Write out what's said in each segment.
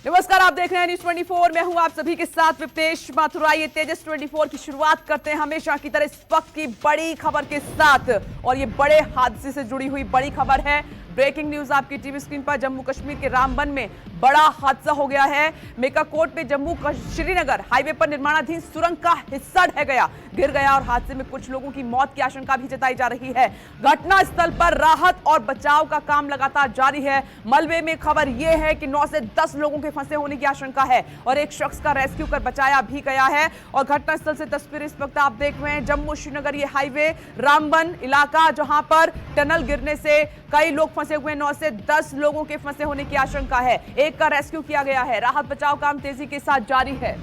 नमस्कार, आप देख रहे हैं न्यूज 24। मैं हूं आप सभी के साथ विप्तेश माथुर। आइए तेजस 24 की शुरुआत करते हैं हमेशा की तरह इस वक्त की बड़ी खबर के साथ, और ये बड़े हादसे से जुड़ी हुई बड़ी खबर है। ब्रेकिंग न्यूज आपकी टीवी स्क्रीन पर। जम्मू कश्मीर के रामबन में बड़ा हादसा हो गया है। मेकाकोट में जम्मू श्रीनगर हाईवे पर निर्माणाधीन सुरंग का हिस्सा ढह गया, गिर गया और हादसे में कुछ लोगों की मौत की आशंका भी जताई जा रही है। घटनास्थल पर राहत और बचाव का काम लगातार जारी है। मलबे में खबर यह है कि 9 से 10 लोगों के फंसे होने की आशंका है और एक शख्स का रेस्क्यू कर बचाया भी गया है। और घटनास्थल से तस्वीरें इस वक्त आप देख रहे हैं। जम्मू श्रीनगर ये हाईवे रामबन इलाका, जहां पर टनल गिरने से कई लोग फंसे हुए, 9 से 10 लोगों के फंसे होने की आशंका है। एक का रेस्क्यू किया गया है। राहत बचाव काम तेजी के साथ जारी है।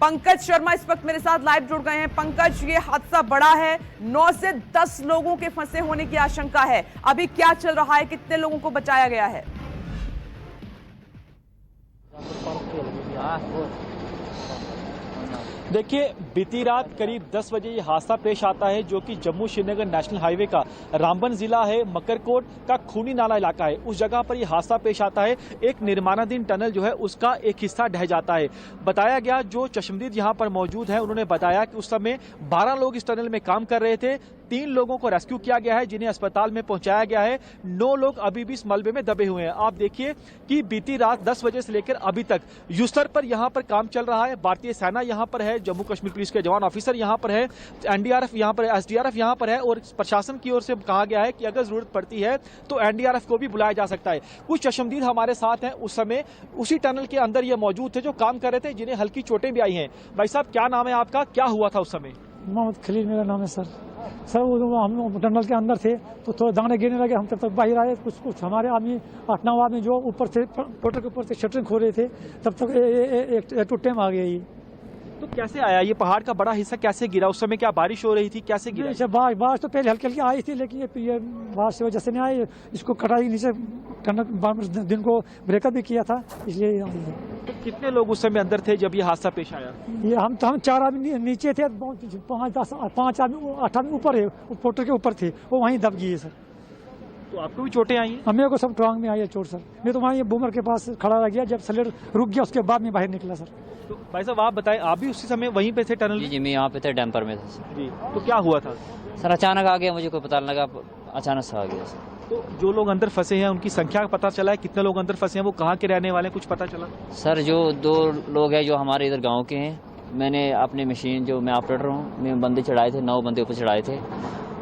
पंकज शर्मा इस वक्त मेरे साथ लाइव जुड़ गए हैं। पंकज, ये हादसा बड़ा है, 9 से 10 लोगों के फंसे होने की आशंका है। अभी क्या चल रहा है, कितने लोगों को बचाया गया है? देखिए, बीती रात करीब 10 बजे ये हादसा पेश आता है, जो कि जम्मू श्रीनगर नेशनल हाईवे का रामबन जिला है, मकरकोट का खूनी नाला इलाका है, उस जगह पर ये हादसा पेश आता है। एक निर्माणाधीन टनल जो है उसका एक हिस्सा ढह जाता है। बताया गया, जो चश्मदीद यहाँ पर मौजूद है उन्होंने बताया कि उस समय 12 लोग इस टनल में काम कर रहे थे। 3 लोगों को रेस्क्यू किया गया है, जिन्हें अस्पताल में पहुंचाया गया है। 9 लोग अभी भी इस मलबे में दबे हुए हैं। आप देखिए कि बीती रात 10 बजे से लेकर अभी तक युस्तर पर यहाँ पर काम चल रहा है। भारतीय सेना यहाँ पर है, जम्मू कश्मीर पुलिस के जवान ऑफिसर यहाँ पर है, एनडीआरएफ यहाँ पर है, एसडीआरएफ यहाँ पर है, और प्रशासन की ओर से कहा गया है कि अगर जरूरत पड़ती है तो एनडीआरएफ को भी बुलाया जा सकता है। कुछ चश्मदीद हमारे साथ हैं, उस समय उसी टनल के अंदर ये मौजूद थे जो काम कर रहे थे, जिन्हें हल्की चोटें भी आई हैं। भाई साहब, क्या नाम है आपका, क्या हुआ था उस समय? मोहम्मद खलील मेरा नाम है सर। वो हम टनल के अंदर थे तो थोड़े दाने गिरने लगे, हम तब तक बाहर आए। कुछ हमारे आदमी 8-9 आदमी जो ऊपर थे, पोर्टल के ऊपर से शटरिंग खो रहे थे, तब तक एक टूटे में आ गया। ये तो कैसे आया, ये पहाड़ का बड़ा हिस्सा कैसे गिरा? उस समय क्या बारिश हो रही थी, कैसे गिरा? बारिश तो पहले हल्की हल्की आई थी, लेकिन ये बारिश की वजह से नहीं आई। इसको कटाई नीचे टनल दिन को ब्रेकअप भी किया था, इसलिए। तो कितने लोग उस समय अंदर थे जब ये हादसा पेश आया? ये हम 4 आदमी नीचे थे, 5 आदमी 8 आदमी ऊपर है, पोर्टल के ऊपर थे, वो वहीं दब गए सर। तो आपको भी चोटें आई हैं? हमें को सब टांग में आई है चोट सर। मैं तो वहीं बूमर के पास खड़ा रह गया, जब सिलेंडर रुक गया उसके बाद में बाहर निकला सर। तो भाई साहब, आप बताएं, आप भी उसी समय वहीं पे थे टनल में? जी, मैं यहाँ पे थे, डैम्पर में था जी। तो क्या हुआ था सर? अचानक आ गया, मुझे कोई पता नहीं लगा, अचानक से आ गया सर। तो जो लोग अंदर फंसे हैं उनकी संख्या पता चला है? कितने लोग अंदर फंसे हैं, वो कहाँ के रहने वाले हैं, कुछ पता चला? सर, जो 2 लोग हैं जो हमारे इधर गांव के हैं, मैंने अपनी मशीन, जो मैं ऑपरेटर हूँ, मैं बंदे चढ़ाए थे, 9 बंदे ऊपर चढ़ाए थे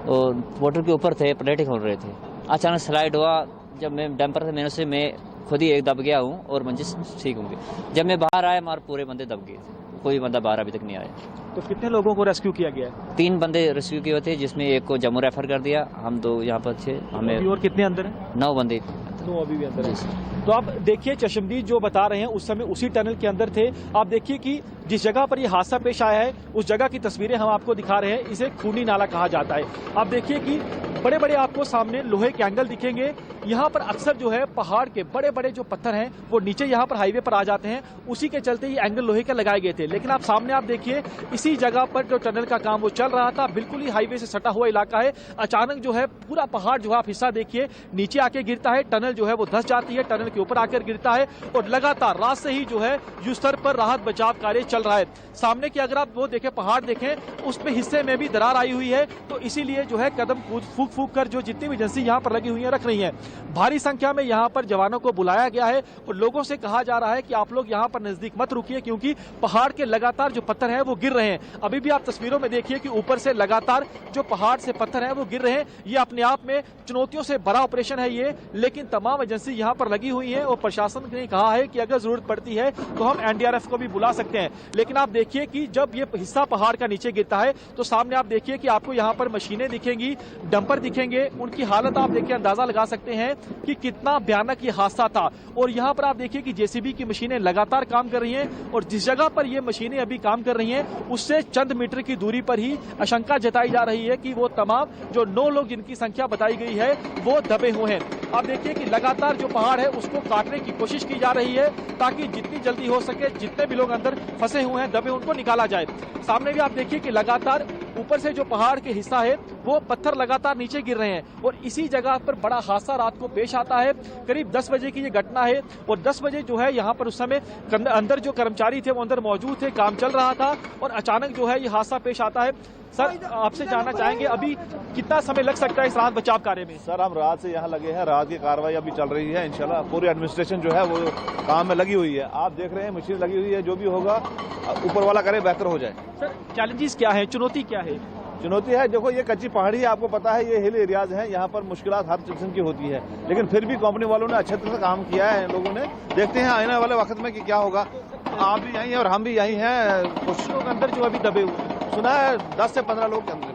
और मोटर के ऊपर थे, प्लेटें खोल रहे थे। अचानक स्लाइड हुआ, जब मैं डैम्पर से मैंने से मैं खुद ही एक दब गया हूँ और मंजिल ठीक होंगे। जब मैं बाहर आया, हमारे पूरे बंदे दब गए थे, कोई बंदा बाहर अभी तक नहीं आया। तो कितने लोगों को रेस्क्यू किया गया है? 3 बंदे रेस्क्यू किए थे, जिसमें एक को जम्मू रेफर कर दिया, हम 2 यहाँ पर थे। हमें और कितने अंदर हैं? 9 बंदे। 9 अभी भी अंदर है। तो आप देखिए, चश्मदीद जो बता रहे हैं उस समय उसी टनल के अंदर थे। आप देखिए कि जिस जगह पर यह हादसा पेश आया है उस जगह की तस्वीरें हम आपको दिखा रहे हैं। इसे खूनी नाला कहा जाता है। आप देखिए कि बड़े बड़े आपको सामने लोहे के एंगल दिखेंगे। यहाँ पर अक्सर जो है पहाड़ के बड़े बड़े जो पत्थर हैं वो नीचे यहाँ पर हाईवे पर आ जाते हैं, उसी के चलते ये एंगल लोहे के लगाए गए थे। लेकिन आप सामने आप देखिए, इसी जगह पर जो टनल का काम वो चल रहा था, बिल्कुल ही हाईवे से सटा हुआ इलाका है। अचानक जो है पूरा पहाड़ जो है, आप हिस्सा देखिए, नीचे आके गिरता है। टनल जो है वो धंस जाती है, टनल के ऊपर आकर गिरता है और लगातार रात से ही जो है युस्तर पर राहत बचाव कार्य चल रहा है। सामने की अगर आप वो देखें, पहाड़ देखें, उसमें हिस्से में भी दरार आई हुई है, तो इसीलिए जो है कदम फूक फूक कर जो जितनी भी एजेंसी यहाँ पर लगी हुई है रख रही है। भारी संख्या में यहाँ पर जवानों को बुलाया गया है और लोगों से कहा जा रहा है कि आप लोग यहाँ पर नजदीक मत रुकिए, क्योंकि पहाड़ के लगातार जो पत्थर हैं वो गिर रहे हैं। अभी भी आप तस्वीरों में देखिए कि ऊपर से लगातार जो पहाड़ से पत्थर हैं वो गिर रहे हैं। ये अपने आप में चुनौतियों से भरा ऑपरेशन है ये, लेकिन तमाम एजेंसी यहाँ पर लगी हुई है और प्रशासन ने कहा है कि अगर जरूरत पड़ती है तो हम एनडीआरएफ को भी बुला सकते हैं। लेकिन आप देखिए कि जब ये हिस्सा पहाड़ का नीचे गिरता है तो सामने आप देखिए कि आपको यहाँ पर मशीनें दिखेंगी, डंपर दिखेंगे, उनकी हालत आप देखिए, अंदाजा लगा सकते हैं कि कितना भयानक ये हादसा था। और यहाँ पर आप देखिए कि जेसीबी की मशीनें लगातार काम कर रही हैं और जिस जगह पर ये मशीनें अभी काम कर रही हैं उससे चंद मीटर की दूरी पर ही आशंका जताई जा रही है कि वो तमाम जो 9 लोग जिनकी संख्या बताई गई है वो दबे हुए हैं। आप देखिए कि लगातार जो पहाड़ है उसको काटने की कोशिश की जा रही है ताकि जितनी जल्दी हो सके जितने भी लोग अंदर फंसे हुए हैं, दबे, उनको निकाला जाए। सामने भी आप देखिए कि लगातार ऊपर से जो पहाड़ के हिस्सा है वो पत्थर लगातार नीचे गिर रहे हैं और इसी जगह पर बड़ा हादसा रात को पेश आता है। करीब 10 बजे की ये घटना है और 10 बजे जो है यहाँ पर उस समय अंदर जो कर्मचारी थे वो अंदर मौजूद थे, काम चल रहा था और अचानक जो है ये हादसा पेश आता है। सर, आपसे जानना चाहेंगे अभी कितना समय लग सकता है इस राहत बचाव कार्य में? सर, हम रात से यहाँ लगे हैं, रात की कार्रवाई अभी चल रही है। इंशाल्लाह पूरी एडमिनिस्ट्रेशन जो है वो काम में लगी हुई है। आप देख रहे हैं मशीन लगी हुई है, जो भी होगा ऊपर वाला करे बेहतर हो जाए। सर, चैलेंजेस क्या है, चुनौती क्या है? चुनौती है, देखो ये कच्ची पहाड़ी है, आपको पता है ये हिल एरियाज हैं, यहाँ पर मुश्किलात हर किस्म की होती है, लेकिन फिर भी कंपनी वालों ने अच्छे तरह से काम किया है। लोगों ने देखते हैं आने वाले वक्त में कि क्या होगा। आप भी यहीं हैं और हम भी यहीं हैं। कुछ लोग अंदर जो अभी दबे हुए, सुना है 10 से 15 लोग के अंदर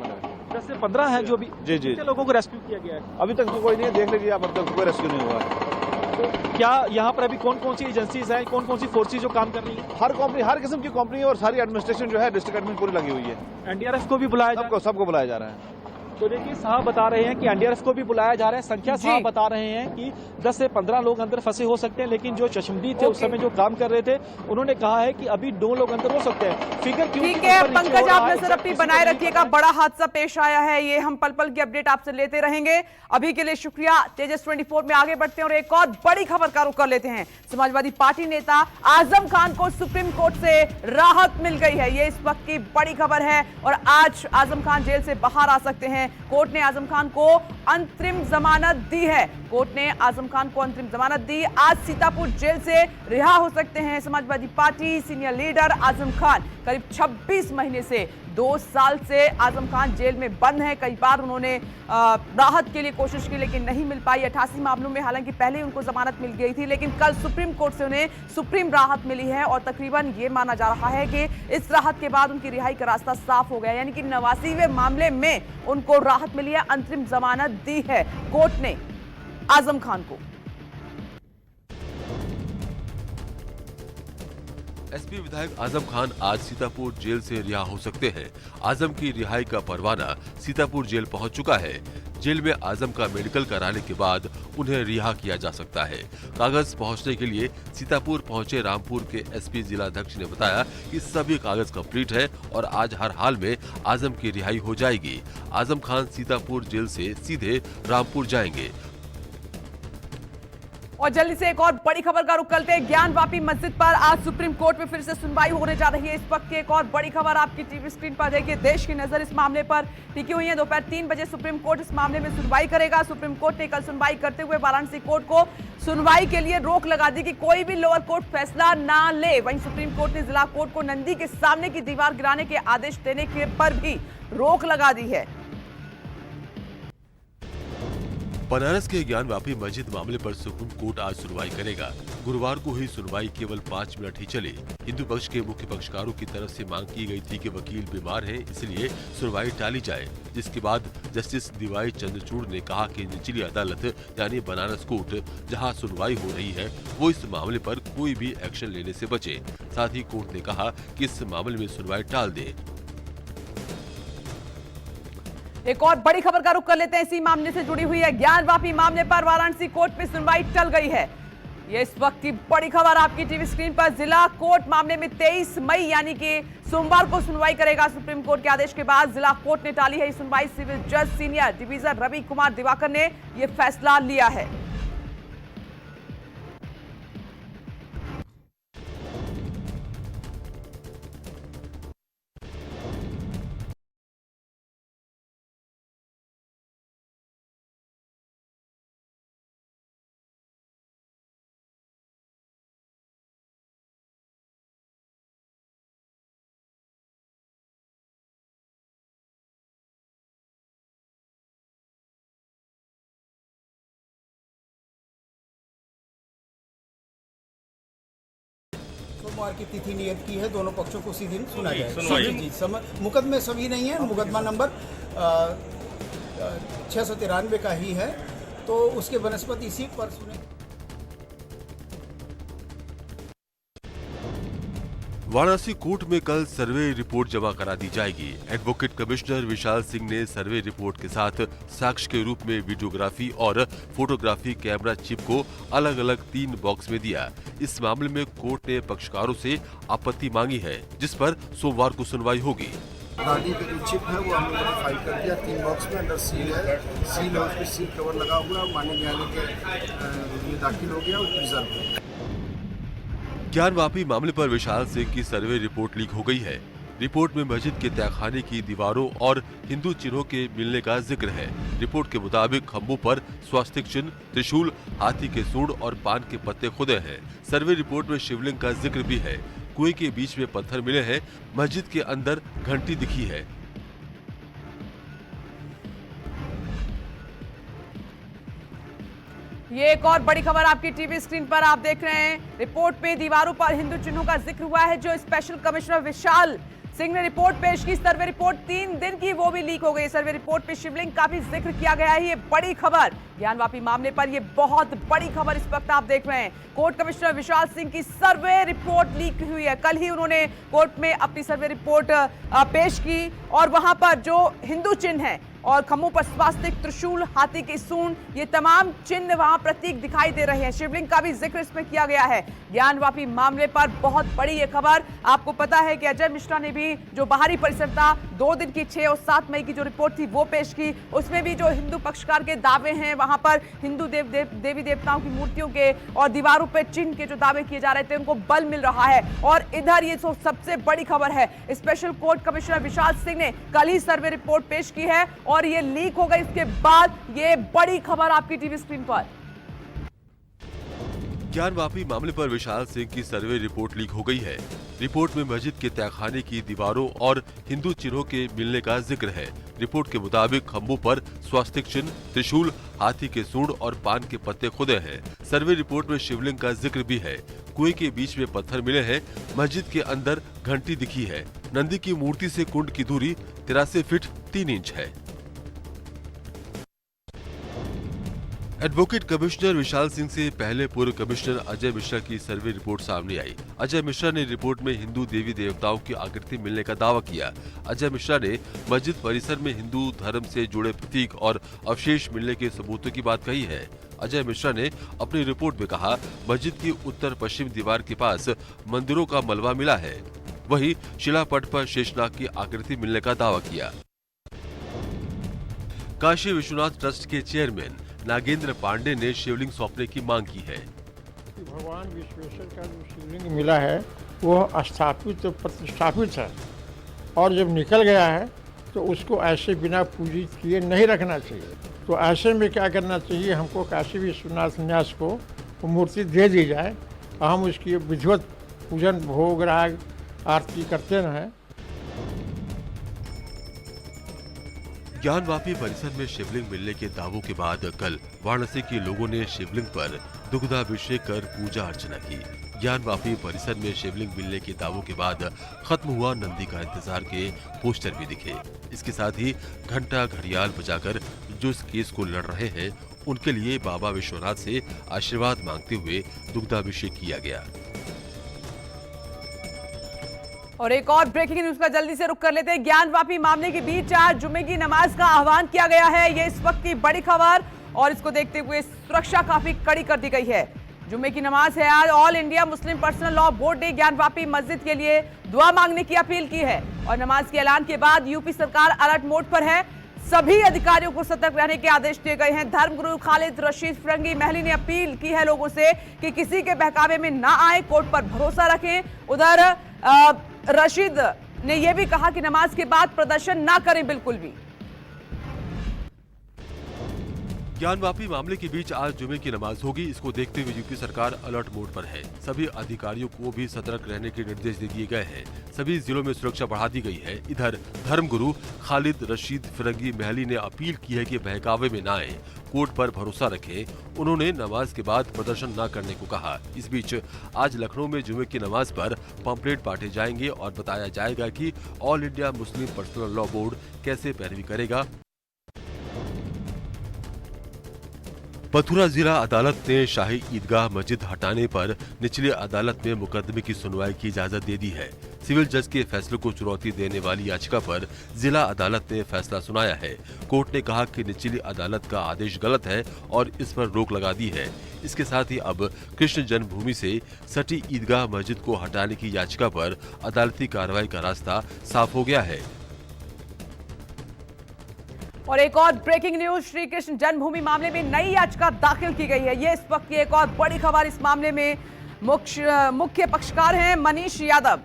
10 से 15 हैं जो भी। जी। कितने लोगों को रेस्क्यू किया गया है? अभी तक तो कोई नहीं है, देख लीजिए आप, अब तक कोई रेस्क्यू नहीं हुआ है। तो क्या यहाँ पर अभी कौन कौन सी एजेंसीज हैं, कौन कौन सी फोर्सेज जो काम कर रही है? हर कंपनी, हर किस्म की कंपनी और सारी एडमिनिस्ट्रेशन जो है डिस्ट्रिक्ट एडमिन पूरी लगी हुई है। एनडीआरएफ को भी बुलाया सबको बुलाया जा रहा है। तो देखिए, साहब बता रहे हैं कि एनडीआरएफ को भी बुलाया जा रहा है। संख्या साहब बता रहे हैं कि 10 से 15 लोग अंदर फंसे हो सकते हैं, लेकिन जो चशमदीद थे उस समय जो काम कर रहे थे उन्होंने कहा है कि अभी 2 लोग अंदर हो सकते हैं। फिगर ठीक है पंकज, आप नजर अपनी बनाए रखिएगा। बड़ा हादसा पेश आया है, ये हम पल पल की अपडेट आपसे लेते रहेंगे। अभी के लिए शुक्रिया। तेजस 24 में आगे बढ़ते हैं और एक और बड़ी खबर का रुख कर लेते हैं। समाजवादी पार्टी नेता आजम खान को सुप्रीम कोर्ट से राहत मिल गई है, ये इस वक्त की बड़ी खबर है और आज आजम खान जेल से बाहर आ सकते हैं। कोर्ट ने आजम खान को अंतरिम जमानत दी है। कोर्ट ने आजम खान को अंतरिम जमानत दी। आज सीतापुर जेल से रिहा हो सकते हैं Samajwadi party senior leader Azam Khan. करीब 26 महीने से 2 साल से आजम खान जेल में बंद है। कई बार उन्होंने राहत के लिए कोशिश की लेकिन नहीं मिल पाई। 88 मामलों में हालांकि पहले उनको जमानत मिल गई थी, लेकिन कल सुप्रीम कोर्ट से उन्हें सुप्रीम राहत मिली है और तकरीबन ये माना जा रहा है कि इस राहत के बाद उनकी रिहाई का रास्ता साफ हो गया, यानी कि 89वें मामले में उनको राहत मिली है, अंतरिम जमानत दी है कोर्ट ने आजम खान को। एसपी विधायक आजम खान आज सीतापुर जेल से रिहा हो सकते हैं। आजम की रिहाई का परवाना सीतापुर जेल पहुंच चुका है। जेल में आजम का मेडिकल कराने के बाद उन्हें रिहा किया जा सकता है। कागज पहुंचने के लिए सीतापुर पहुंचे रामपुर के एसपी जिलाध्यक्ष ने बताया कि सभी कागज कंप्लीट है और आज हर हाल में आजम की रिहाई हो जाएगी। आजम खान सीतापुर जेल से सीधे रामपुर जाएंगे। और जल्दी से एक और बड़ी खबर का रुख करते हैं। ज्ञानवापी मस्जिद पर आज सुप्रीम कोर्ट में फिर से सुनवाई होने जा रही है। इस वक्त की एक और बड़ी खबर आपकी टीवी स्क्रीन पर देखिए। देश की नजर इस मामले पर टिकी हुई है। दोपहर 3 बजे सुप्रीम कोर्ट इस मामले में सुनवाई करेगा। सुप्रीम कोर्ट ने कल सुनवाई करते हुए वाराणसी कोर्ट को सुनवाई के लिए रोक लगा दी कि कोई भी लोअर कोर्ट फैसला ना ले। वहीं सुप्रीम कोर्ट ने जिला कोर्ट को नंदी के सामने की दीवार गिराने के आदेश देने के पर भी रोक लगा दी है। बनारस के ज्ञानवापी मस्जिद मामले पर सुप्रीम कोर्ट आज सुनवाई करेगा। गुरुवार को हुई सुनवाई केवल 5 मिनट ही चली। हिंदू पक्ष के मुख्य पक्षकारों की तरफ से मांग की गई थी कि वकील बीमार हैं, इसलिए सुनवाई टाली जाए, जिसके बाद जस्टिस डीवाई चंद्रचूड़ ने कहा कि निचली अदालत यानी बनारस कोर्ट जहां सुनवाई हो रही है वो इस मामले पर कोई भी एक्शन लेने से बचे। साथ ही कोर्ट ने कहा कि इस मामले में सुनवाई टाल दे। एक और बड़ी खबर का रुख कर लेते हैं, इसी मामले से जुड़ी हुई है। ज्ञानवापी मामले पर वाराणसी कोर्ट में सुनवाई टल गई है। ये इस वक्त की बड़ी खबर आपकी टीवी स्क्रीन पर। जिला कोर्ट मामले में 23 मई यानी कि सोमवार को सुनवाई करेगा। सुप्रीम कोर्ट के आदेश के बाद जिला कोर्ट ने टाली है सुनवाई। सिविल जज सीनियर डिवीजन रवि कुमार दिवाकर ने यह फैसला लिया है। सोमवार की तिथि नियत की है। दोनों पक्षों को उसी दिन सुना जाएगा। मुकदमे सभी नहीं है, मुकदमा नंबर 693 का ही है, तो उसके बनस्पत इसी पर सुने। वाराणसी कोर्ट में कल सर्वे रिपोर्ट जमा करा दी जाएगी। एडवोकेट कमिश्नर विशाल सिंह ने सर्वे रिपोर्ट के साथ साक्ष्य के रूप में वीडियोग्राफी और फोटोग्राफी कैमरा चिप को अलग अलग 3 बॉक्स में दिया। इस मामले में कोर्ट ने पक्षकारों से आपत्ति मांगी है, जिस पर सोमवार को सुनवाई होगी। गाड़ी का जो चिप है वो हम लोगों ने फाइल कर दिया 3 बॉक्स में, अंदर सील है, सील है उस पर सील कवर लगा हुआ है, माननीय न्यायालय के ये दाखिल हो गया और प्रिजर्व हो गया। ज्ञानवापी मामले पर विशाल सिंह की सर्वे रिपोर्ट लीक हो गई है। रिपोर्ट में मस्जिद के तहखाने की दीवारों और हिंदू चिन्हों के मिलने का जिक्र है। रिपोर्ट के मुताबिक खंभों पर स्वास्तिक चिन्ह, त्रिशूल, हाथी के सूंड और पान के पत्ते खुदे हैं। सर्वे रिपोर्ट में शिवलिंग का जिक्र भी है। कुएं के बीच में पत्थर मिले हैं। मस्जिद के अंदर घंटी दिखी है। ये एक और बड़ी खबर आपकी टीवी स्क्रीन पर आप देख रहे हैं। रिपोर्ट में दीवारों पर हिंदू चिन्हों का जिक्र हुआ है। जो स्पेशल कमिश्नर विशाल सिंह ने रिपोर्ट पेश की, सर्वे रिपोर्ट 3 दिन की, वो भी लीक हो गई। सर्वे रिपोर्ट में शिवलिंग का भी जिक्र किया गया है। ये बड़ी खबर ज्ञानवापी मामले पर, ये बहुत बड़ी खबर इस वक्त आप देख रहे हैं। कोर्ट कमिश्नर विशाल सिंह की सर्वे रिपोर्ट लीक हुई है। कल ही उन्होंने कोर्ट में अपनी सर्वे रिपोर्ट पेश की और वहां पर जो हिंदू चिन्ह है और खम्भों पर स्वास्तिक, त्रिशूल, हाथी की सूंड, ये तमाम चिन्ह वहां प्रतीक दिखाई दे रहे हैं। शिवलिंग का भी जिक्र इसमें किया गया है। ज्ञानवापी मामले पर बहुत बड़ी ये खबर। आपको पता है कि अजय मिश्रा ने भी जो बाहरी परिसर था 2 दिन की 6 और 7 मई की जो रिपोर्ट थी वो पेश की। उसमें भी जो हिंदू पक्षकार के दावे हैं, वहां पर हिंदू देवी देवताओं की मूर्तियों के और दीवारों पर चिन्ह के जो दावे किए जा रहे थे उनको बल मिल रहा है। और इधर ये सबसे बड़ी खबर है, special court commissioner Vishal Singh ने कल ही सर्वे रिपोर्ट पेश की है और ये लीक हो गई। इसके बाद ये बड़ी खबर आपकी टीवी स्क्रीन पर। ज्ञानवापी मामले पर विशाल सिंह की सर्वे रिपोर्ट लीक हो गई है। रिपोर्ट में मस्जिद के तहखाने की दीवारों और हिंदू चिन्हों के मिलने का जिक्र है। रिपोर्ट के मुताबिक खंभों पर स्वास्तिक चिन्ह, त्रिशूल, हाथी के सूंड और पान के पत्ते खुदे हैं। सर्वे रिपोर्ट में शिवलिंग का जिक्र भी है। कुएं के बीच में पत्थर मिले हैं। मस्जिद के अंदर घंटी दिखी है। नंदी की मूर्ति से कुंड की दूरी 83 फीट 3 इंच है। एडवोकेट कमिश्नर विशाल सिंह से पहले पूर्व कमिश्नर अजय मिश्रा की सर्वे रिपोर्ट सामने आई। अजय मिश्रा ने रिपोर्ट में हिंदू देवी देवताओं की आकृति मिलने का दावा किया। अजय मिश्रा ने मस्जिद परिसर में हिंदू धर्म से जुड़े प्रतीक और अवशेष मिलने के सबूतों की बात कही है। अजय मिश्रा ने अपनी रिपोर्ट में कहा, मस्जिद की उत्तर पश्चिम दीवार के पास मंदिरों का मलबा मिला है। वहीं शिलापट पर शेषनाग की आकृति मिलने का दावा किया। काशी विश्वनाथ ट्रस्ट के चेयरमैन नागेंद्र पांडे ने शिवलिंग सौंपने की मांग की है। भगवान विश्वेश्वर का जो शिवलिंग मिला है वो स्थापित तो प्रतिष्ठापित है और जब निकल गया है तो उसको ऐसे बिना पूजित किए नहीं रखना चाहिए। तो ऐसे में क्या करना चाहिए, हमको काशी विश्वनाथ न्यास को वो मूर्ति दे दी जाए और हम उसकी विधिवत पूजन, भोग, राग, आरती करते रहें। ज्ञानवापी परिसर में शिवलिंग मिलने के दावों के बाद कल वाराणसी के लोगों ने शिवलिंग पर दुग्धाभिषेक कर पूजा अर्चना की। ज्ञानवापी परिसर में शिवलिंग मिलने के दावों के बाद खत्म हुआ नंदी का इंतजार के पोस्टर भी दिखे। इसके साथ ही घंटा घड़ियाल बजाकर जो इस केस को लड़ रहे हैं उनके लिए बाबा विश्वनाथ से आशीर्वाद मांगते हुए दुग्धाभिषेक किया गया। और एक और ब्रेकिंग न्यूज का जल्दी से रुख कर लेते हैं। ज्ञानवापी मामले के बीच आज जुम्मे की नमाज का आह्वान किया गया है। ये इस वक्त की बड़ी खबर और इसको देखते हुए सुरक्षा काफी कड़ी कर दी गई है। जुम्मे की नमाज है आज। All India Muslim personal law board ने ज्ञानवापी मस्जिद के लिए दुआ मांगने की अपील की है और नमाज के ऐलान के बाद यूपी सरकार अलर्ट मोड पर है। सभी अधिकारियों को सतर्क रहने के आदेश दिए गए हैं। धर्मगुरु खालिद रशीद फिरंगी महली ने अपील की है लोगों से कि किसी के बहकावे में ना आए, कोर्ट पर भरोसा रखें। उधर रशीद ने यह भी कहा कि नमाज के बाद प्रदर्शन ना करें बिल्कुल भी। ज्ञानवापी मामले के बीच आज जुमे की नमाज होगी। इसको देखते हुए यूपी सरकार अलर्ट मोड पर है। सभी अधिकारियों को भी सतर्क रहने के निर्देश दे दिए गए हैं। सभी जिलों में सुरक्षा बढ़ा दी गई है। इधर धर्मगुरु खालिद रशीद फिरंगी महली ने अपील की है कि बहकावे में न आए, कोर्ट पर भरोसा रखें। उन्होंने नमाज के बाद प्रदर्शन न करने को कहा। इस बीच आज लखनऊ में जुमे की नमाज पर पंपलेट बांटे जाएंगे और बताया जाएगा कि all India Muslim personal law board कैसे पैरवी करेगा। मथुरा जिला अदालत ने शाही ईदगाह मस्जिद हटाने पर निचली अदालत में मुकदमे की सुनवाई की इजाजत दे दी है। सिविल जज के फैसले को चुनौती देने वाली याचिका पर जिला अदालत ने फैसला सुनाया है। कोर्ट ने कहा कि निचली अदालत का आदेश गलत है और इस पर रोक लगा दी है। इसके साथ ही अब कृष्ण जन्मभूमि से सटी ईदगाह मस्जिद को हटाने की याचिका पर अदालती कार्रवाई का रास्ता साफ हो गया है। और एक और ब्रेकिंग न्यूज, श्री कृष्ण जन्मभूमि मामले में नई याचिका दाखिल की गई है। ये इस वक्त की एक और बड़ी खबर। इस मामले में मुख्य पक्षकार हैं मनीष यादव।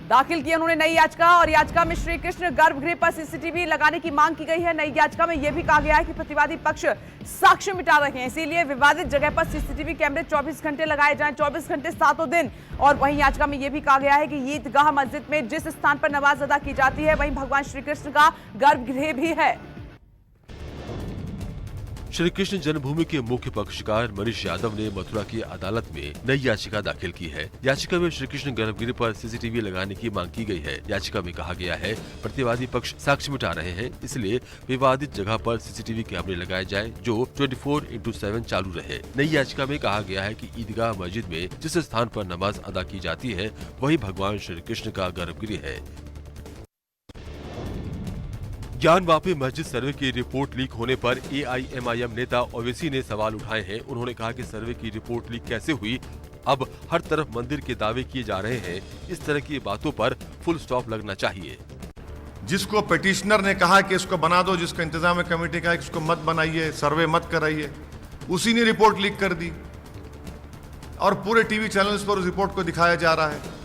दाखिल की उन्होंने नई याचिका और याचिका में श्री कृष्ण गर्भगृह पर सीसीटीवी लगाने की मांग की गई है। नई याचिका में यह भी कहा गया है कि प्रतिवादी पक्ष साक्ष्य मिटा रहे हैं, इसीलिए विवादित जगह पर सीसीटीवी कैमरे 24 घंटे लगाए जाएं, 24 घंटे सातों दिन। और वहीं याचिका में यह भी कहा गया है कि ईदगाह मस्जिद में जिस स्थान पर नमाज अदा की जाती है वहीं भगवान श्री कृष्ण का गर्भगृह भी है। श्री कृष्ण जन्मभूमि के मुख्य पक्षकार मनीष यादव ने मथुरा की अदालत में नई याचिका दाखिल की है। याचिका में श्री कृष्ण गर्भगृह पर सीसीटीवी लगाने की मांग की गई है। याचिका में कहा गया है प्रतिवादी पक्ष साक्ष्य मिटा रहे हैं, इसलिए विवादित जगह पर सीसीटीवी कैमरे लगाए जाए जो 24/7 चालू रहे। नई याचिका में कहा गया है कि ईदगाह मस्जिद में जिस स्थान पर नमाज अदा की जाती है वही भगवान श्री कृष्ण का गर्भगृह है। ज्ञानवापी मस्जिद सर्वे की रिपोर्ट लीक होने पर AIMIM नेता ओवैसी ने सवाल उठाए हैं। उन्होंने कहा कि सर्वे की रिपोर्ट लीक कैसे हुई, अब हर तरफ मंदिर के दावे किए जा रहे हैं। इस तरह की बातों पर फुल स्टॉप लगना चाहिए। जिसको पिटिशनर ने कहा कि इसको बना दो, जिसका इंतजाम कमेटी का इसको मत बनाइए, सर्वे मत कराइए, उसी ने रिपोर्ट लीक कर दी और पूरे टीवी चैनल्स पर उस रिपोर्ट को दिखाया जा रहा है।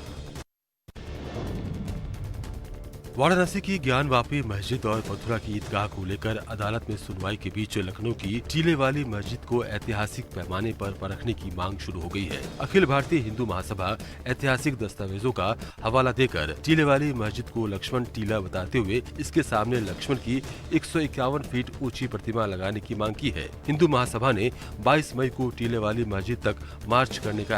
वाराणसी की ज्ञानवापी मस्जिद और मथुरा की ईदगाह को लेकर अदालत में सुनवाई के बीच लखनऊ की टीले वाली मस्जिद को ऐतिहासिक पैमाने पर परखने की मांग शुरू हो गई है। अखिल भारतीय हिंदू महासभा ऐतिहासिक दस्तावेजों का हवाला देकर टीले वाली मस्जिद को लक्ष्मण टीला बताते हुए इसके सामने लक्ष्मण की 151 फीट ऊंची प्रतिमा लगाने की मांग की है। हिंदू महासभा ने 22 मई को टीले वाली मस्जिद तक मार्च करने का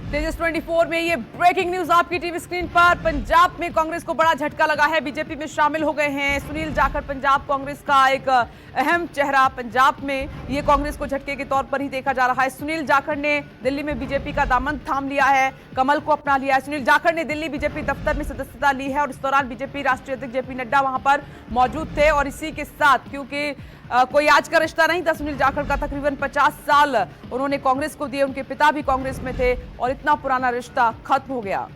तेजस 24 में ये ब्रेकिंग न्यूज आपकी टीवी स्क्रीन पर। पंजाब में कांग्रेस को बड़ा झटका लगा है, बीजेपी में शामिल हो गए हैं सुनील जाखड़। पंजाब कांग्रेस का एक अहम चेहरा पंजाब में, ये कांग्रेस को झटके के तौर पर ही देखा जा रहा है। सुनील जाखड़ ने दिल्ली में बीजेपी का दामन थाम लिया है, कमल को अपना लिया है। सुनील जाखड़ ने दिल्ली बीजेपी दफ्तर में सदस्यता ली है और इस दौरान बीजेपी राष्ट्रीय अध्यक्ष JP नड्डा वहां पर मौजूद थे। और इसी के साथ, क्योंकि कोई आज का रिश्ता नहीं था सुनील जाखड़ का, तकरीबन 50 साल उन्होंने कांग्रेस को दिए, उनके पिता भी कांग्रेस में थे और इतना पुराना रिश्ता खत्म हो गया।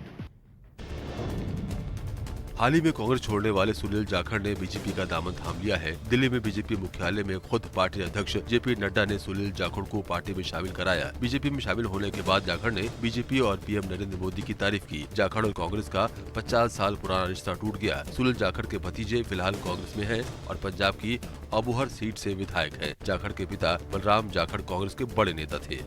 हाल ही में कांग्रेस छोड़ने वाले सुनील जाखड़ ने बीजेपी का दामन थाम लिया है। दिल्ली में बीजेपी मुख्यालय में खुद पार्टी अध्यक्ष JP नड्डा ने सुनील जाखड़ को पार्टी में शामिल कराया। बीजेपी में शामिल होने के बाद जाखड़ ने बीजेपी और PM नरेंद्र मोदी की तारीफ की। जाखड़ और कांग्रेस का 50 साल पुराना रिश्ता टूट गया। सुनील जाखड़ के भतीजे फिलहाल कांग्रेस में हैं और पंजाब की अबोहर सीट से विधायक हैं। जाखड़ के पिता बलराम जाखड़ कांग्रेस के बड़े नेता थे।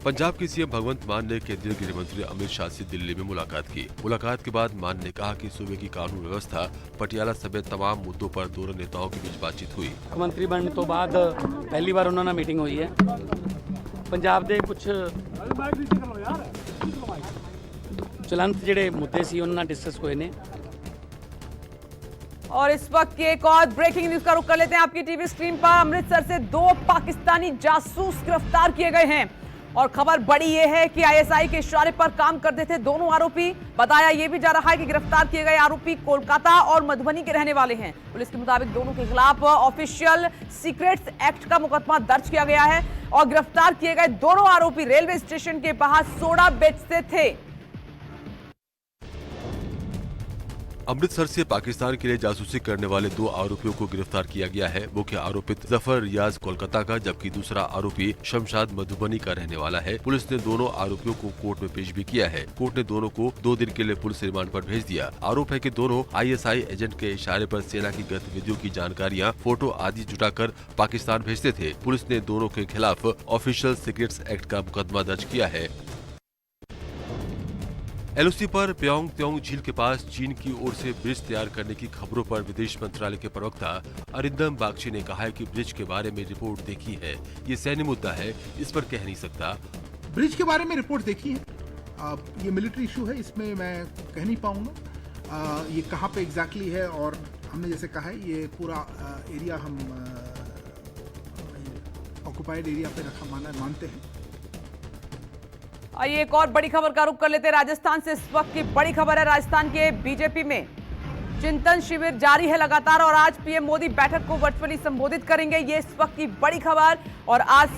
पंजाब के CM भगवंत मान ने केंद्रीय गृह मंत्री अमित शाह से दिल्ली में मुलाकात की। मुलाकात के बाद मान ने कहा कि सूबे की कानून व्यवस्था, पटियाला समेत तमाम मुद्दों पर दोनों नेताओं के बीच बातचीत हुई। मंत्री बनने तो बाद पहली बार उन्होंने मीटिंग हुई है। पंजाब के कुछ चलंत जिहड़े मुद्दे सी उन्होंने डिस्कस हुए ने। और इस वक्त की एक और ब्रेकिंग न्यूज का रुख कर लेते हैं आपकी टीवी स्क्रीन पर। अमृतसर से 2 पाकिस्तानी जासूस गिरफ्तार किए गए हैं और खबर बड़ी ये है कि ISI के इशारे पर काम करते थे दोनों आरोपी। बताया ये भी जा रहा है कि गिरफ्तार किए गए आरोपी कोलकाता और मधुबनी के रहने वाले हैं। पुलिस के मुताबिक दोनों के खिलाफ ऑफिशियल सीक्रेट्स एक्ट का मुकदमा दर्ज किया गया है और गिरफ्तार किए गए दोनों आरोपी रेलवे स्टेशन के बाहर सोडा बेचते थे। अमृतसर से पाकिस्तान के लिए जासूसी करने वाले 2 आरोपियों को गिरफ्तार किया गया है। मुख्य आरोपित जफर रियाज कोलकाता का, जबकि दूसरा आरोपी शमशाद मधुबनी का रहने वाला है। पुलिस ने दोनों आरोपियों को कोर्ट में पेश भी किया है। कोर्ट ने दोनों को 2 दिन के लिए पुलिस रिमांड पर भेज दिया। आरोप है कि दोनों ISI एजेंट के इशारे पर सेना की गतिविधियों की जानकारियां, फोटो आदि जुटाकर पाकिस्तान भेजते थे। पुलिस ने दोनों के खिलाफ ऑफिशियल सीक्रेट्स एक्ट का मुकदमा दर्ज किया है। LOC पर प्योंग त्योंग झील के पास चीन की ओर से ब्रिज तैयार करने की खबरों पर विदेश मंत्रालय के प्रवक्ता अरिंदम बागची ने कहा है कि ब्रिज के बारे में रिपोर्ट देखी है, ये सैन्य मुद्दा है, इस पर कह नहीं सकता। ब्रिज के बारे में रिपोर्ट देखी है, ये मिलिट्री इशू है, इसमें मैं कह नहीं पाऊँगा ये कहाँ पे एग्जैक्टली है, और हमने जैसे कहा है ये पूरा एरिया हम ऑक्युपाइड एरिया पे मानते हैं। आइए एक और बड़ी खबर का रुख कर लेते हैं राजस्थान से। इस वक्त की बड़ी खबर है, राजस्थान के बीजेपी में चिंतन शिविर जारी है लगातार और आज पीएम मोदी बैठक को वर्चुअली संबोधित करेंगे, ये इस वक्त की बड़ी खबर। और आज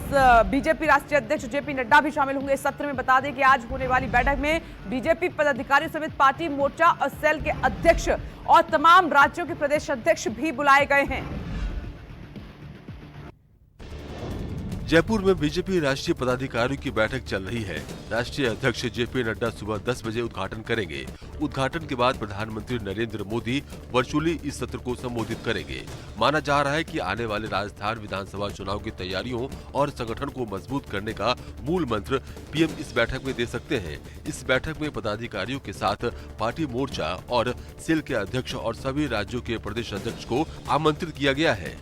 बीजेपी राष्ट्रीय अध्यक्ष जेपी नड्डा भी शामिल होंगे इस सत्र में। बता दें कि आज होने वाली बैठक में बीजेपी पदाधिकारियों समेत पार्टी मोर्चा और सेल के अध्यक्ष और तमाम राज्यों के प्रदेश अध्यक्ष भी बुलाए गए हैं। जयपुर में बीजेपी राष्ट्रीय पदाधिकारियों की बैठक चल रही है। राष्ट्रीय अध्यक्ष जेपी नड्डा सुबह 10 बजे उद्घाटन करेंगे। उद्घाटन के बाद प्रधानमंत्री नरेंद्र मोदी वर्चुअली इस सत्र को संबोधित करेंगे। माना जा रहा है कि आने वाले राजस्थान विधानसभा चुनाव की तैयारियों और संगठन को मजबूत करने का मूल मंत्र पीएम इस बैठक में दे सकते हैं। इस बैठक में पदाधिकारियों के साथ पार्टी मोर्चा और सेल के अध्यक्ष और सभी राज्यों के प्रदेश अध्यक्ष को आमंत्रित किया गया है।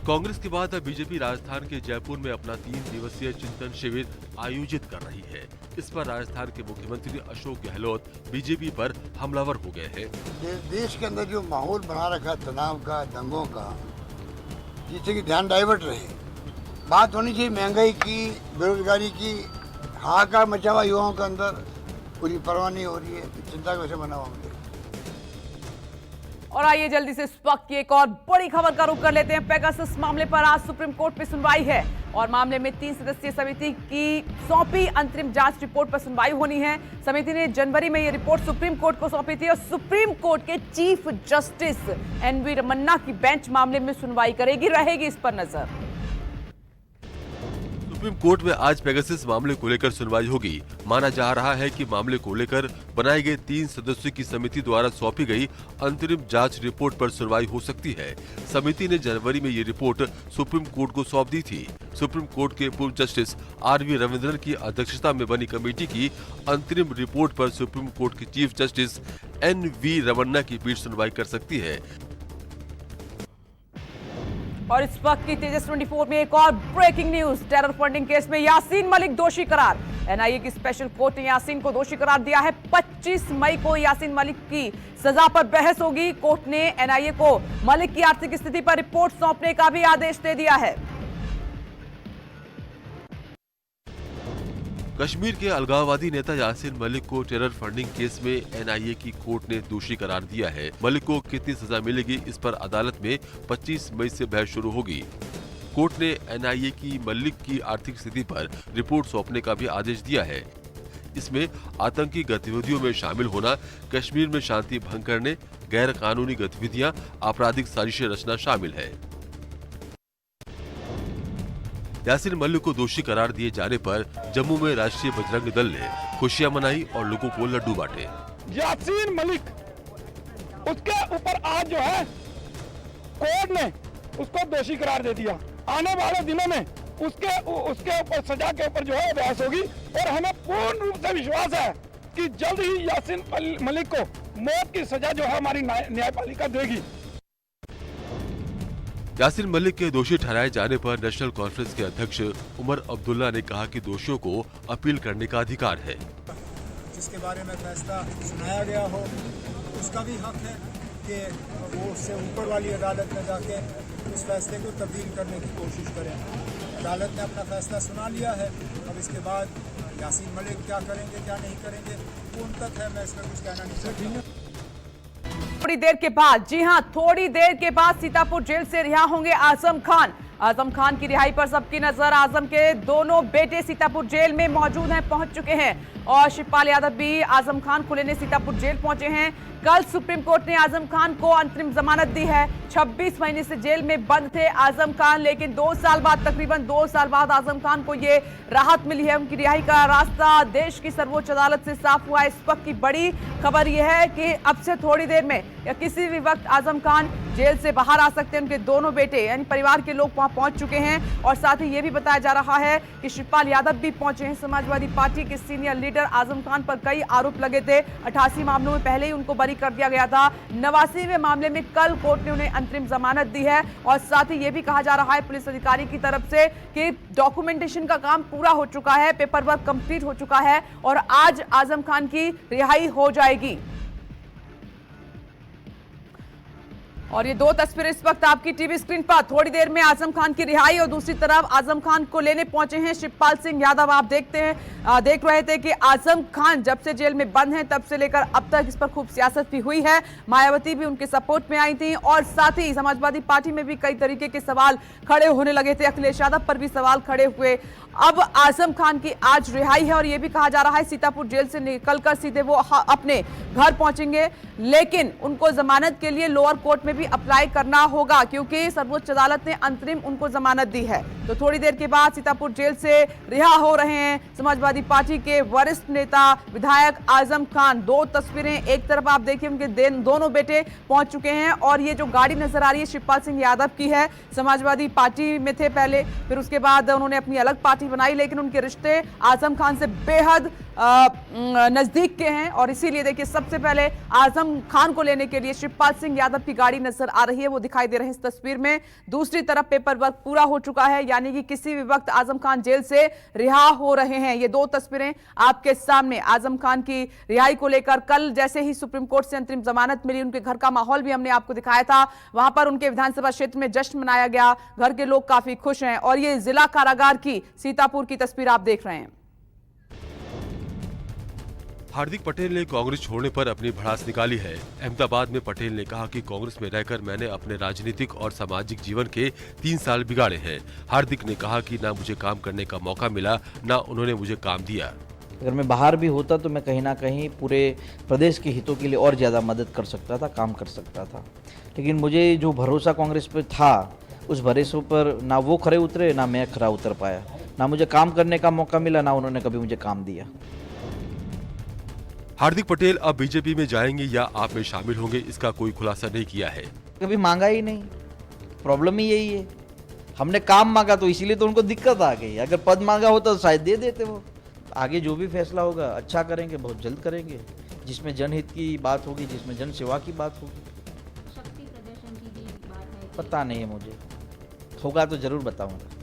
कांग्रेस के बाद अब बीजेपी राजस्थान के जयपुर में अपना 3 दिवसीय चिंतन शिविर आयोजित कर रही है। इस पर राजस्थान के मुख्यमंत्री अशोक गहलोत बीजेपी पर हमलावर हो गए हैं। देश के अंदर जो माहौल बना रखा तनाव का, दंगों का, जिससे कि ध्यान डाइवर्ट रहे, बात होनी चाहिए महंगाई की, बेरोजगारी की। हाहाकार मचा हुआ युवाओं के अंदर, पूरी परवाह नहीं हो रही है, चिंता कैसे बना हुआ मुझे। और आइए जल्दी से इस वक्त की एक और बड़ी खबर का रुख कर लेते हैं। पेगासस मामले पर आज सुप्रीम कोर्ट में सुनवाई है और मामले में 3 सदस्यीय समिति की सौंपी अंतरिम जांच रिपोर्ट पर सुनवाई होनी है। समिति ने जनवरी में ये रिपोर्ट सुप्रीम कोर्ट को सौंपी थी और सुप्रीम कोर्ट के चीफ जस्टिस एनवी रमन्ना की बेंच मामले में सुनवाई करेगी, रहेगी इस पर नजर। सुप्रीम कोर्ट में आज पेगासस मामले को लेकर सुनवाई होगी। माना जा रहा है कि मामले को लेकर बनाई गई 3 सदस्यों की समिति द्वारा सौंपी गई अंतरिम जांच रिपोर्ट पर सुनवाई हो सकती है। समिति ने जनवरी में ये रिपोर्ट सुप्रीम कोर्ट को सौंप दी थी। सुप्रीम कोर्ट के पूर्व जस्टिस आर.वी. रविंद्रन की अध्यक्षता में बनी कमेटी की अंतरिम रिपोर्ट पर सुप्रीम कोर्ट के चीफ जस्टिस एन.वी. रमन्ना की पीठ सुनवाई कर सकती है। और इस वक्त की तेजस 24 में एक और breaking news. Terror funding case में यासीन मलिक दोषी करार। एनआईए की स्पेशल कोर्ट ने यासीन को दोषी करार दिया है। 25 मई को यासीन मलिक की सजा पर बहस होगी। कोर्ट ने एनआईए को मलिक की आर्थिक स्थिति पर रिपोर्ट सौंपने का भी आदेश दे दिया है। कश्मीर के अलगाववादी नेता यासीन मलिक को टेरर फंडिंग केस में एनआईए की कोर्ट ने दोषी करार दिया है। मलिक को कितनी सजा मिलेगी, इस पर अदालत में 25 मई से बहस शुरू होगी। कोर्ट ने एनआईए की मलिक की आर्थिक स्थिति पर रिपोर्ट सौंपने का भी आदेश दिया है। इसमें आतंकी गतिविधियों में शामिल होना, कश्मीर में शांति भंग करने, गैर कानूनी गतिविधियां, आपराधिक साजिशें रचना शामिल है। यासीन मलिक को दोषी करार दिए जाने पर जम्मू में राष्ट्रीय बजरंग दल ने खुशियां मनाई और लोगों को लड्डू बांटे। यासीन मलिक, उसके ऊपर आज जो है कोर्ट ने उसको दोषी करार दे दिया। आने वाले दिनों में उसके ऊपर सजा के ऊपर जो है बहस होगी और हमें पूर्ण रूप से विश्वास है कि जल्द ही यासीन मलिक को मौत की सजा जो है हमारी न्यायपालिका देगी। यासीन मलिक के दोषी ठहराए जाने पर नेशनल कॉन्फ्रेंस के अध्यक्ष उमर अब्दुल्ला ने कहा कि दोषियों को अपील करने का अधिकार है। जिसके बारे में फैसला सुनाया गया हो उसका भी हक है कि वो उससे ऊपर वाली अदालत में जाके उस फैसले को तब्दील करने की कोशिश करें। अदालत ने अपना फैसला सुना लिया है, अब इसके बाद यासीन मलिक क्या करेंगे क्या नहीं करेंगे वो उन तक है, मैं इसमें कुछ कहना नहीं चाहता। थोड़ी देर के बाद, जी हां, थोड़ी देर के बाद सीतापुर जेल से रिहा होंगे आजम खान। आजम खान की रिहाई पर सबकी नजर। आजम के दोनों बेटे सीतापुर जेल में मौजूद हैं, पहुंच चुके हैं और शिवपाल यादव भी आजम खान को लेने सीतापुर जेल पहुंचे हैं। कल सुप्रीम कोर्ट ने आजम खान को अंतरिम जमानत दी है। 26 महीने से जेल में बंद थे आजम खान, लेकिन 2 साल बाद, तकरीबन 2 साल बाद आजम खान को ये राहत मिली है। उनकी रिहाई का रास्ता देश की सर्वोच्च अदालत से साफ हुआ है। इस वक्त की बड़ी खबर यह है कि अब से थोड़ी देर में या किसी भी वक्त आजम खान जेल से बाहर आ सकते हैं। उनके दोनों बेटे यानी परिवार के लोग वहां पहुंच चुके हैं और साथ ही ये भी बताया जा रहा है कि शिवपाल यादव भी पहुंचे हैं। समाजवादी पार्टी के सीनियर लीडर आजम खान पर कई आरोप लगे थे। 88 मामलों में पहले ही उनको बरी कर दिया गया था। 89वें मामले में कल कोर्ट ने उन्हें अंतरिम जमानत दी है और साथ ही यह भी कहा जा रहा है पुलिस अधिकारी की तरफ से कि डॉक्यूमेंटेशन का काम पूरा हो चुका है, पेपर वर्क कंप्लीट हो चुका है और आज आजम खान की रिहाई हो जाएगी। और ये दो तस्वीरें इस वक्त आपकी टीवी स्क्रीन पर। थोड़ी देर में आजम खान की रिहाई और दूसरी तरफ आजम खान को लेने पहुंचे हैं शिवपाल सिंह यादव। आप देख रहे थे कि आजम खान जब से जेल में बंद हैं तब से लेकर अब तक इस पर खूब सियासत भी हुई है। मायावती भी उनके सपोर्ट में आई थी और साथ ही समाजवादी पार्टी में भी कई तरीके के सवाल खड़े होने लगे थे। अखिलेश यादव पर भी सवाल खड़े हुए। अब आजम खान की आज रिहाई है और यह भी कहा जा रहा है सीतापुर जेल से निकलकर सीधे वो अपने घर पहुंचेंगे, लेकिन उनको जमानत के लिए लोअर कोर्ट में भी अप्लाई करना होगा क्योंकि सर्वोच्च अदालत ने अंतरिम उनको जमानत दी है। तो थोड़ी देर के बाद सीतापुर जेल से रिहा हो रहे हैं समाजवादी पार्टी के वरिष्ठ नेता विधायक आजम खान। दो तस्वीरें, एक तरफ आप देखिए उनके दोनों बेटे पहुंच चुके हैं और ये जो गाड़ी नजर आ रही है शिवपाल सिंह यादव की है। समाजवादी पार्टी में थे पहले, फिर उसके बाद उन्होंने अपनी अलग पार्टी बनाई, लेकिन उनके रिश्ते आजम खान से बेहद नजदीक के हैं और इसीलिए देखिए सबसे पहले आजम खान को लेने के लिए शिवपाल सिंह यादव की गाड़ी नजर आ रही है, वो दिखाई दे रहे हैं इस तस्वीर में। दूसरी तरफ पेपर वर्क पूरा हो चुका है, यानी कि किसी भी वक्त आजम खान जेल से रिहा हो रहे हैं। ये दो तस्वीरें आपके सामने आजम खान की रिहाई को लेकर। कल जैसे ही सुप्रीम कोर्ट से अंतरिम जमानत मिली, उनके घर का माहौल भी हमने आपको दिखाया था। वहां पर उनके विधानसभा क्षेत्र में जश्न मनाया गया, घर के लोग काफी खुश हैं और ये जिला कारागार की सीतापुर की तस्वीर आप देख रहे हैं। हार्दिक पटेल ने कांग्रेस छोड़ने पर अपनी भड़ास निकाली है। अहमदाबाद में पटेल ने कहा कि कांग्रेस में रहकर मैंने अपने राजनीतिक और सामाजिक जीवन के 3 साल बिगाड़े हैं। हार्दिक ने कहा कि ना मुझे काम करने का मौका मिला, ना उन्होंने मुझे काम दिया। अगर मैं बाहर भी होता तो मैं कहीं ना कहीं पूरे प्रदेश के हितों के लिए और ज़्यादा मदद कर सकता था, काम कर सकता था। लेकिन मुझे जो भरोसा कांग्रेस पर था, उस भरोसे पर ना वो खरे उतरे, ना मैं खरा उतर पाया। ना मुझे काम करने का मौका मिला, ना उन्होंने कभी मुझे काम दिया। हार्दिक पटेल अब बीजेपी में जाएंगे या आप में शामिल होंगे, इसका कोई खुलासा नहीं किया है। कभी मांगा ही नहीं, प्रॉब्लम ही यही है। हमने काम मांगा तो इसीलिए तो उनको दिक्कत आ गई। अगर पद मांगा होता तो शायद दे देते वो। आगे जो भी फैसला होगा अच्छा करेंगे, बहुत जल्द करेंगे, जिसमें जनहित की बात होगी, जिसमें जन सेवा की बात होगी। शक्ति प्रदर्शन की भी बात है, पता नहीं है मुझे, होगा तो जरूर बताऊंगा।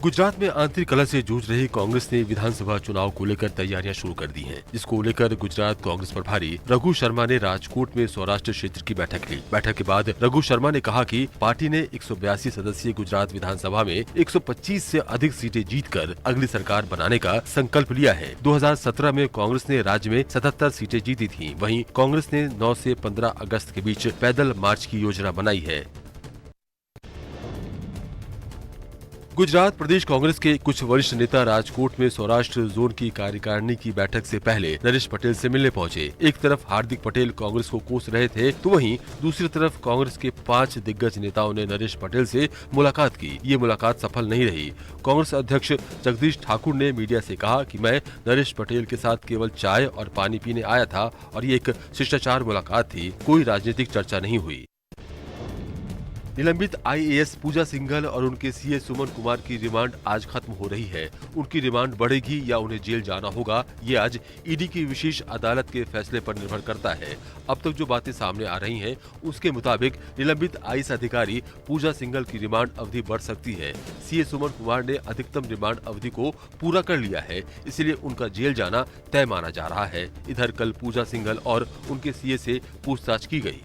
गुजरात में आंतरिक कलह से जूझ रही कांग्रेस ने विधानसभा चुनाव को लेकर तैयारियां शुरू कर दी हैं, जिसको लेकर गुजरात कांग्रेस प्रभारी रघु शर्मा ने राजकोट में सौराष्ट्र क्षेत्र की बैठक ली। बैठक के बाद रघु शर्मा ने कहा कि पार्टी ने 182 सदस्यीय गुजरात विधानसभा में 125 से अधिक सीटें जीतकर अगली सरकार बनाने का संकल्प लिया है। 2017 में कांग्रेस ने राज्य में 77 सीटें जीती थी। वहीं कांग्रेस ने 9 से 15 अगस्त के बीच पैदल मार्च की योजना बनाई है। गुजरात प्रदेश कांग्रेस के कुछ वरिष्ठ नेता राजकोट में सौराष्ट्र जोन की कार्यकारिणी की बैठक से पहले नरेश पटेल से मिलने पहुंचे। एक तरफ हार्दिक पटेल कांग्रेस को कोस रहे थे, तो वहीं दूसरी तरफ कांग्रेस के 5 दिग्गज नेताओं ने नरेश पटेल से मुलाकात की। ये मुलाकात सफल नहीं रही। कांग्रेस अध्यक्ष जगदीश ठाकुर ने मीडिया से कहा कि मैं नरेश पटेल के साथ केवल चाय और पानी पीने आया था और ये एक शिष्टाचार मुलाकात थी, कोई राजनीतिक चर्चा नहीं हुई। निलंबित आईएएस पूजा सिंघल और उनके सीए सुमन कुमार की रिमांड आज खत्म हो रही है। उनकी रिमांड बढ़ेगी या उन्हें जेल जाना होगा, ये आज ईडी की विशेष अदालत के फैसले पर निर्भर करता है। अब तक जो बातें सामने आ रही हैं, उसके मुताबिक निलंबित आईएएस अधिकारी पूजा सिंघल की रिमांड अवधि बढ़ सकती है। सीए सुमन कुमार ने अधिकतम रिमांड अवधि को पूरा कर लिया है, इसलिए उनका जेल जाना तय माना जा रहा है। इधर कल पूजा सिंघल और उनके सीए से पूछताछ की गई।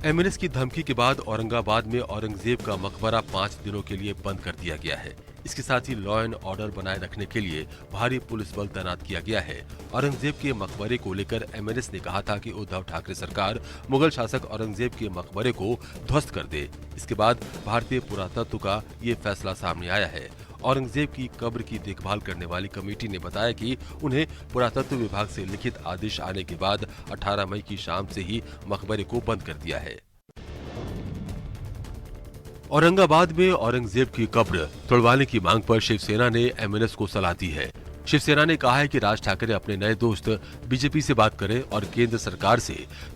एमएनएस की धमकी के बाद औरंगाबाद में औरंगजेब का मकबरा 5 दिनों के लिए बंद कर दिया गया है। इसके साथ ही लॉ एंड ऑर्डर बनाए रखने के लिए भारी पुलिस बल तैनात किया गया है। औरंगजेब के मकबरे को लेकर एमएनएस ने कहा था कि उद्धव ठाकरे सरकार मुगल शासक औरंगजेब के मकबरे को ध्वस्त कर दे। इसके बाद भारतीय पुरातत्व का ये फैसला सामने आया है। औरंगजेब की कब्र की देखभाल करने वाली कमेटी ने बताया कि उन्हें पुरातत्व विभाग से लिखित आदेश आने के बाद 18 मई की शाम से ही मकबरे को बंद कर दिया है। औरंगाबाद में औरंगजेब की कब्र तुड़वाने की मांग पर शिवसेना ने एमएनएस को सलाह दी है। शिवसेना ने कहा है कि राज ठाकरे अपने नए दोस्त बीजेपी से बात करें और केंद्र सरकार से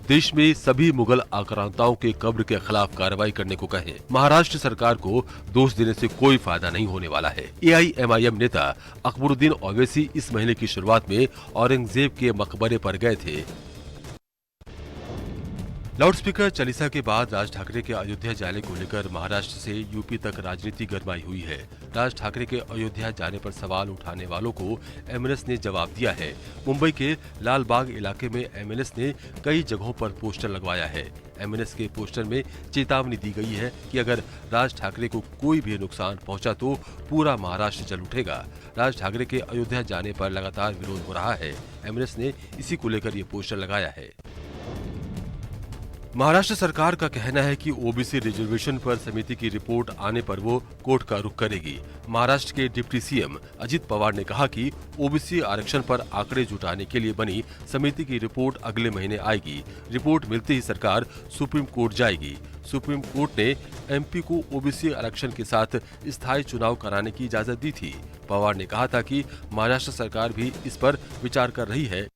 देश में सभी मुगल आक्रांताओं के कब्र के खिलाफ कार्रवाई करने को कहें। महाराष्ट्र सरकार को दोष देने से कोई फायदा नहीं होने वाला है। AIMIM नेता अकबरुद्दीन ओवैसी इस महीने की शुरुआत में औरंगजेब के मकबरे पर गए थे। लाउडस्पीकर चालीसा के बाद राज ठाकरे के अयोध्या जाने को लेकर महाराष्ट्र से यूपी तक राजनीति गरमाई हुई है। राज ठाकरे के अयोध्या जाने पर सवाल उठाने वालों को एमएनएस ने जवाब दिया है। मुंबई के लालबाग इलाके में एमएनएस ने कई जगहों पर पोस्टर लगवाया है। एमएनएस के पोस्टर में चेतावनी दी गई है कि अगर राज ठाकरे को कोई भी नुकसान पहुंचा तो पूरा महाराष्ट्र जल उठेगा। राज ठाकरे के अयोध्या जाने पर लगातार विरोध हो रहा है। एमएनएस ने इसी को लेकर ये पोस्टर लगाया है। महाराष्ट्र सरकार का कहना है कि ओबीसी रिजर्वेशन पर समिति की रिपोर्ट आने पर वो कोर्ट का रुख करेगी। महाराष्ट्र के डिप्टी सीएम अजित पवार ने कहा कि ओबीसी आरक्षण पर आंकड़े जुटाने के लिए बनी समिति की रिपोर्ट अगले महीने आएगी। रिपोर्ट मिलते ही सरकार सुप्रीम कोर्ट जाएगी। सुप्रीम कोर्ट ने एमपी को ओबीसी आरक्षण के साथ स्थायी चुनाव कराने की इजाजत दी थी। पवार ने कहा था कि महाराष्ट्र सरकार भी इस पर विचार कर रही है।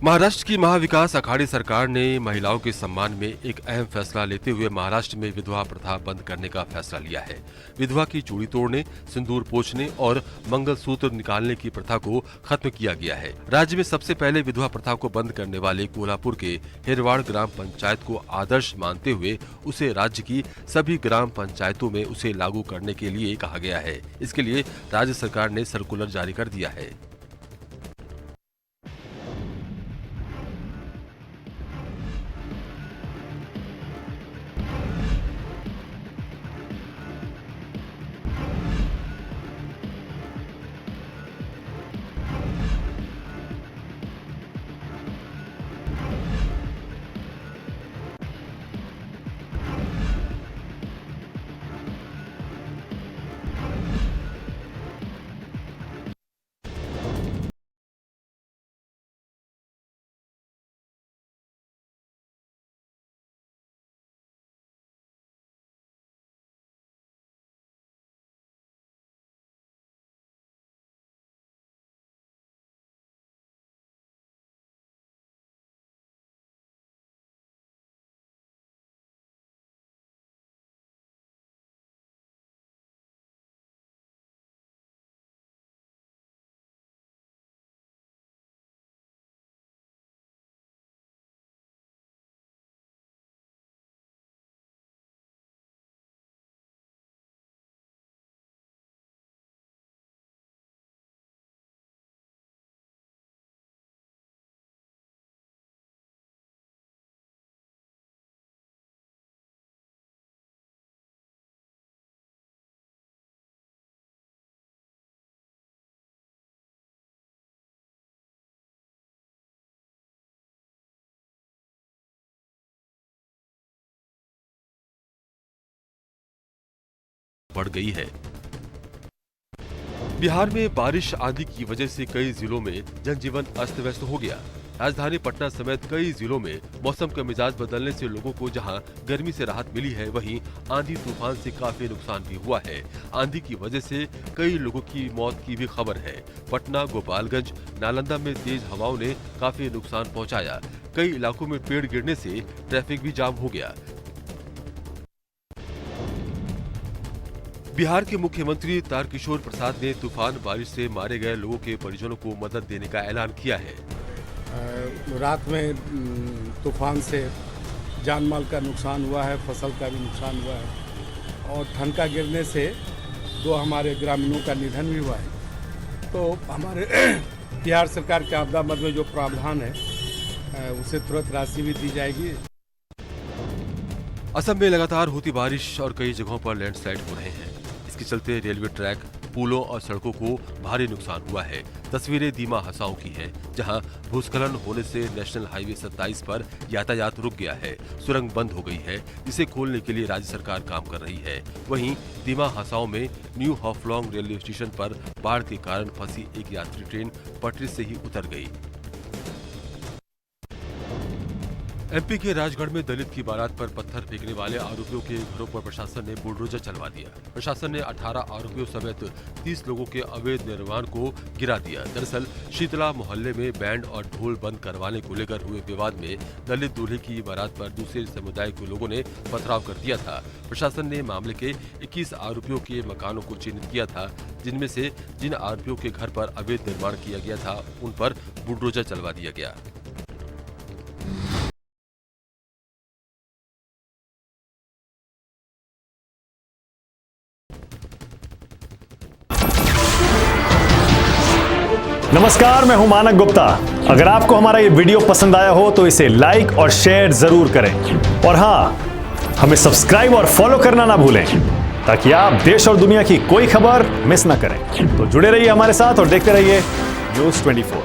महाराष्ट्र की महाविकास अघाड़ी सरकार ने महिलाओं के सम्मान में एक अहम फैसला लेते हुए महाराष्ट्र में विधवा प्रथा बंद करने का फैसला लिया है। विधवा की चूड़ी तोड़ने, सिंदूर पोंछने और मंगलसूत्र निकालने की प्रथा को खत्म किया गया है। राज्य में सबसे पहले विधवा प्रथा को बंद करने वाले कोल्हापुर के हिरवाड़ ग्राम पंचायत को आदर्श मानते हुए उसे राज्य की सभी ग्राम पंचायतों में उसे लागू करने के लिए कहा गया है। इसके लिए राज्य सरकार ने सर्कुलर जारी कर दिया है। बढ़ गई है। बिहार में बारिश आंधी की वजह से कई जिलों में जनजीवन अस्त व्यस्त हो गया। राजधानी पटना समेत कई जिलों में मौसम का मिजाज बदलने से लोगों को जहां गर्मी से राहत मिली है, वहीं आंधी तूफान से काफी नुकसान भी हुआ है। आंधी की वजह से कई लोगों की मौत की भी खबर है। पटना, गोपालगंज, नालंदा में तेज हवाओं ने काफी नुकसान पहुंचाया। कई इलाकों में पेड़ गिरने से ट्रैफिक भी जाम हो गया। बिहार के मुख्यमंत्री तारकिशोर प्रसाद ने तूफान बारिश से मारे गए लोगों के परिजनों को मदद देने का ऐलान किया है। रात में तूफान से जान माल का नुकसान हुआ है, फसल का भी नुकसान हुआ है और ठनका गिरने से 2 हमारे ग्रामीणों का निधन भी हुआ है। तो हमारे बिहार सरकार के आपदा मद में जो प्रावधान है उसे तुरंत राशि भी दी जाएगी। असम में लगातार होती बारिश और कई जगहों पर लैंडस्लाइड हो रहे हैं। इसके चलते रेलवे ट्रैक, पुलों और सड़कों को भारी नुकसान हुआ है। तस्वीरें दीमा हसाओं की हैं, जहां भूस्खलन होने से नेशनल हाईवे 27 पर यातायात रुक गया है। सुरंग बंद हो गई है, जिसे खोलने के लिए राज्य सरकार काम कर रही है। वहीं दीमा हसाओं में न्यू हाफलोंग रेलवे स्टेशन पर बाढ़ के कारण फंसी एक यात्री ट्रेन पटरी से ही उतर गई। एमपी के राजगढ़ में दलित की बारात पर पत्थर फेंकने वाले आरोपियों के घरों पर प्रशासन ने बुलडोजर चलवा दिया। प्रशासन ने 18 आरोपियों समेत 30 लोगों के अवैध निर्माण को गिरा दिया। दरअसल शीतला मोहल्ले में बैंड और ढोल बंद करवाने को लेकर हुए विवाद में दलित दूल्हे की बारात पर दूसरे समुदाय के लोगों ने पथराव कर दिया था। प्रशासन ने मामले के 21 आरोपियों के मकानों को चिन्हित किया था, जिनमें से जिन आरोपियों के घर पर अवैध निर्माण किया गया था उन पर बुलडोजर चलवा दिया गया। नमस्कार, मैं हूं मानक गुप्ता। अगर आपको हमारा ये वीडियो पसंद आया हो तो इसे लाइक और शेयर जरूर करें और हाँ, हमें सब्सक्राइब और फॉलो करना ना भूलें ताकि आप देश और दुनिया की कोई खबर मिस ना करें। तो जुड़े रहिए हमारे साथ और देखते रहिए न्यूज़ 24।